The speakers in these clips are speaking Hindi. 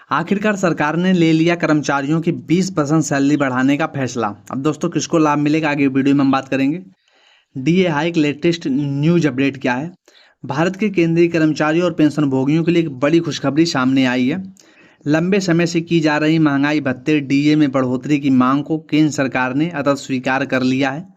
आखिरकार सरकार ने ले लिया कर्मचारियों की 20% सैलरी बढ़ाने का फैसला। अब दोस्तों किसको लाभ मिलेगा, आगे वीडियो में हम बात करेंगे। DA hike latest news update क्या है। भारत के केंद्रीय कर्मचारियों और पेंशन भोगियों के लिए एक बड़ी खुशखबरी सामने आई है। लंबे समय से की जा रही महंगाई भत्ते डीए में बढ़ोतरी की मांग को केंद्र सरकार ने अतः स्वीकार कर लिया है।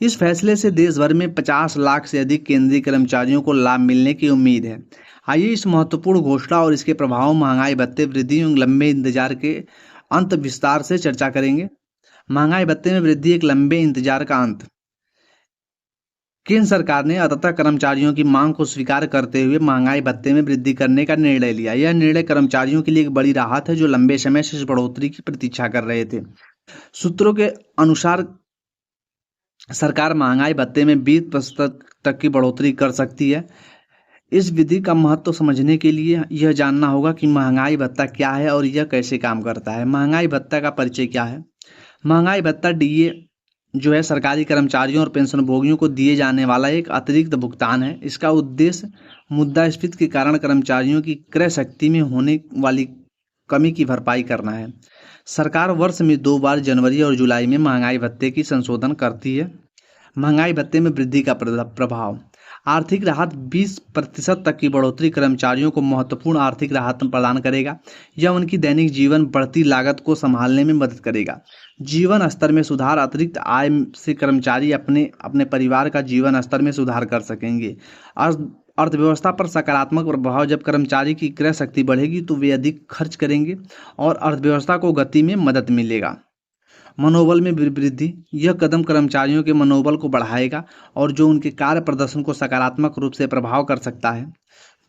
इस फैसले से देश भर में 50 लाख से अधिक केंद्रीय कर्मचारियों को लाभ मिलने की उम्मीद है। आइए इस महत्वपूर्ण घोषणा और इसके प्रभाव, महंगाई भत्ते वृद्धि एवं लंबे इंतजार के अंत विस्तार से चर्चा करेंगे। महंगाई भत्ते में वृद्धि एक लंबे इंतजार का अंत। केंद्र सरकार ने अंततः कर्मचारियों की मांग को स्वीकार करते हुए महंगाई भत्ते में वृद्धि करने का निर्णय लिया। यह निर्णय कर्मचारियों के लिए एक बड़ी राहत है जो लंबे समय से इस बढ़ोतरी की प्रतीक्षा कर रहे थे। सूत्रों के अनुसार सरकार महंगाई भत्ते में 20% तक की बढ़ोतरी कर सकती है। इस विधि का महत्व समझने के लिए यह जानना होगा कि महंगाई भत्ता क्या है और यह कैसे काम करता है। महंगाई भत्ता का परिचय क्या है। महंगाई भत्ता डीए जो है सरकारी कर्मचारियों और पेंशनभोगियों को दिए जाने वाला एक अतिरिक्त भुगतान है। इसका उद्देश्य मुद्रास्फीति के कारण कर्मचारियों की क्रय शक्ति में होने वाली कमी की भरपाई करना है। सरकार वर्ष में 2 बार जनवरी और जुलाई में महंगाई भत्ते की संशोधन करती है। महंगाई भत्ते में वृद्धि का प्रभाव। आर्थिक राहत 20% तक की बढ़ोतरी कर्मचारियों को महत्वपूर्ण आर्थिक राहत प्रदान करेगा। यह उनकी दैनिक जीवन बढ़ती लागत को संभालने में मदद करेगा। जीवन स्तर में सुधार। अतिरिक्त आय से कर्मचारी अपने अपने परिवार का जीवन स्तर में सुधार कर सकेंगे। अर्थव्यवस्था पर सकारात्मक प्रभाव। जब कर्मचारी की क्रय शक्ति बढ़ेगी तो वे अधिक खर्च करेंगे और अर्थव्यवस्था को गति में मदद मिलेगा। मनोबल में वृद्धि। यह कदम कर्मचारियों के मनोबल को बढ़ाएगा और जो उनके कार्य प्रदर्शन को सकारात्मक रूप से प्रभाव कर सकता है।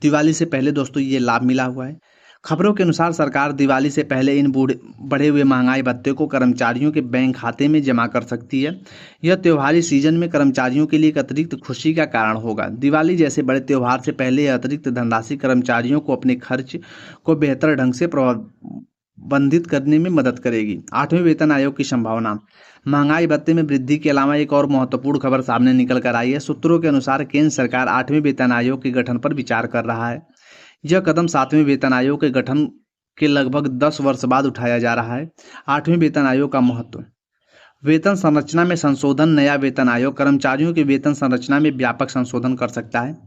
दिवाली से पहले दोस्तों ये लाभ मिला हुआ है। खबरों के अनुसार सरकार दिवाली से पहले इन बढ़े हुए महंगाई भत्ते को कर्मचारियों के बैंक खाते में जमा कर सकती है। यह त्योहारी सीजन में कर्मचारियों के लिए एक अतिरिक्त खुशी का कारण होगा। दिवाली जैसे बड़े त्योहार से पहले यह अतिरिक्त धनराशि कर्मचारियों को अपने खर्च को बेहतर ढंग से प्रबंधित करने में मदद करेगी। 8वें वेतन आयोग की संभावना। महंगाई भत्ते में वृद्धि के अलावा एक और महत्वपूर्ण खबर सामने निकल कर आई है। सूत्रों के अनुसार केंद्र सरकार 8वें वेतन आयोग के गठन पर विचार कर रहा है। यह कदम 7वें वेतन आयोग के गठन के लगभग 10 वर्ष बाद उठाया जा रहा है। 8वें वेतन आयोग का महत्व। वेतन संरचना में संशोधन। नया वेतन आयोग कर्मचारियों के वेतन संरचना में व्यापक संशोधन कर सकता है।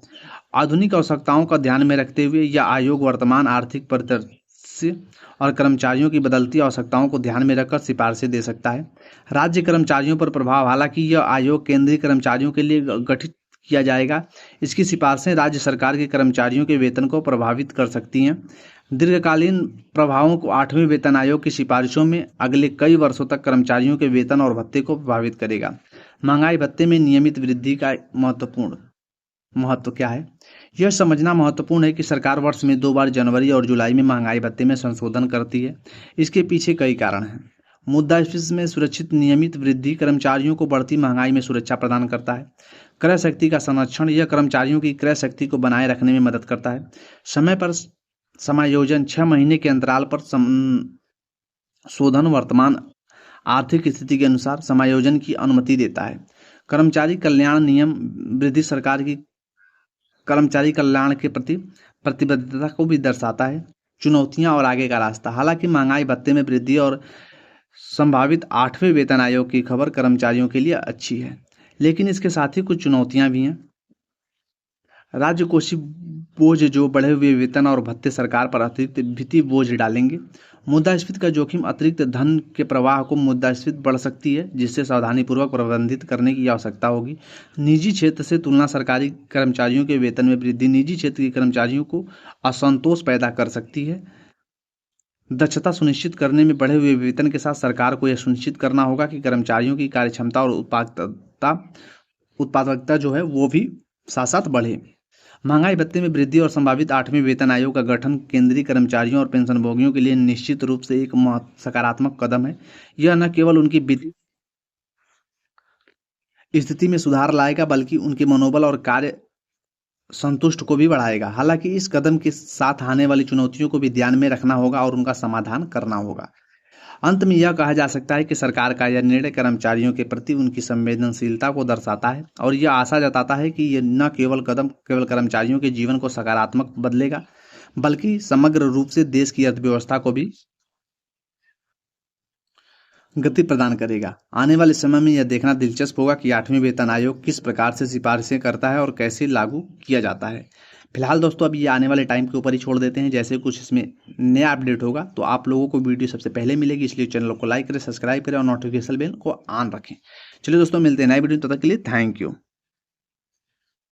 आधुनिक आवश्यकताओं का ध्यान में रखते हुए यह आयोग वर्तमान आर्थिक परिदृश्य और कर्मचारियों की बदलती आवश्यकताओं को ध्यान में रखकर सिफारिशें दे सकता है। राज्य कर्मचारियों पर प्रभाव। हालांकि यह आयोग केंद्रीय कर्मचारियों के लिए गठित किया जाएगा। इसकी सिफारिशें राज्य सरकार के कर्मचारियों के वेतन को प्रभावित कर सकती हैं। दीर्घकालीन प्रभावों को 8वें वेतन आयोग की सिफारिशों में अगले कई वर्षों तक कर्मचारियों के वेतन और भत्ते को प्रभावित करेगा। महंगाई भत्ते में नियमित वृद्धि का महत्व क्या है। यह समझना महत्वपूर्ण है कि सरकार वर्ष में 2 बार जनवरी और जुलाई में महंगाई भत्ते में संशोधन करती है। इसके पीछे कई कारण हैं। मुद्रास्फीति में सुरक्षित नियमित वृद्धि कर्मचारियों को बढ़ती महंगाई में सुरक्षा प्रदान करता है। क्रय शक्ति का संरक्षण। यह कर्मचारियों की क्रय शक्ति को बनाए रखने में मदद करता है। समय पर समायोजन। 6 महीने के अंतराल पर संशोधन वर्तमान आर्थिक स्थिति के अनुसार समायोजन की अनुमति देता है। कर्मचारी कल्याण नियम वृद्धि सरकार की कर्मचारी कल्याण के प्रति प्रतिबद्धता को भी दर्शाता है। चुनौतियां और आगे का रास्ता। हालांकि महंगाई भत्ते में वृद्धि और संभावित 8वें वेतन आयोग की खबर कर्मचारियों के लिए अच्छी है, लेकिन इसके साथ ही कुछ चुनौतियां भी हैं। राजकोषीय बोझ। जो बढ़े हुए वेतन और भत्ते सरकार पर अतिरिक्त वित्तीय बोझ डालेंगे। मुद्रास्फीति का जोखिम। अतिरिक्त धन के प्रवाह को मुद्रास्फीति बढ़ सकती है, जिससे सावधानीपूर्वक प्रबंधित करने की आवश्यकता होगी। निजी क्षेत्र से तुलना। सरकारी कर्मचारियों के वेतन में वृद्धि निजी क्षेत्र के कर्मचारियों को असंतोष पैदा कर सकती है। दक्षता सुनिश्चित करने में बढ़े हुए वेतन के साथ सरकार को यह सुनिश्चित करना होगा कि कर्मचारियों की कार्यक्षमता और उत्पादकता जो है वो भी साथ साथ बढ़े। महंगाई भत्ते में वृद्धि और संभावित 8वें वेतन आयोग का गठन केंद्रीय कर्मचारियों और पेंशनभोगियों के लिए निश्चित रूप से एक सकारात्मक कदम है। यह न केवल उनकी वित्तीय स्थिति में सुधार लाएगा बल्कि उनके मनोबल और कार्य संतुष्ट को भी बढ़ाएगा। हालांकि इस कदम के साथ आने वाली चुनौतियों को भी ध्यान में रखना होगा और उनका समाधान करना होगा। अंत में यह कहा जा सकता है कि सरकार का यह निर्णय कर्मचारियों के प्रति उनकी संवेदनशीलता को दर्शाता है और यह आशा जताता है कि यह न केवल कर्मचारियों के जीवन को सकारात्मक बदलेगा बल्कि समग्र रूप से देश की अर्थव्यवस्था को भी गति प्रदान करेगा। आने वाले समय में यह देखना दिलचस्प होगा कि 8वें वेतन आयोग किस प्रकार से सिफारिशें करता है और कैसे लागू किया जाता है। फिलहाल दोस्तों अभी ये आने वाले टाइम के ऊपर ही छोड़ देते हैं, जैसे कुछ इसमें नया अपडेट होगा तो आप लोगों को वीडियो सबसे पहले मिलेगी, इसलिए चैनल को लाइक करें, सब्सक्राइब करें और नोटिफिकेशन बेल को ऑन रखें। चलिए दोस्तों मिलते हैं नए वीडियो, तब तक के लिए थैंक यू।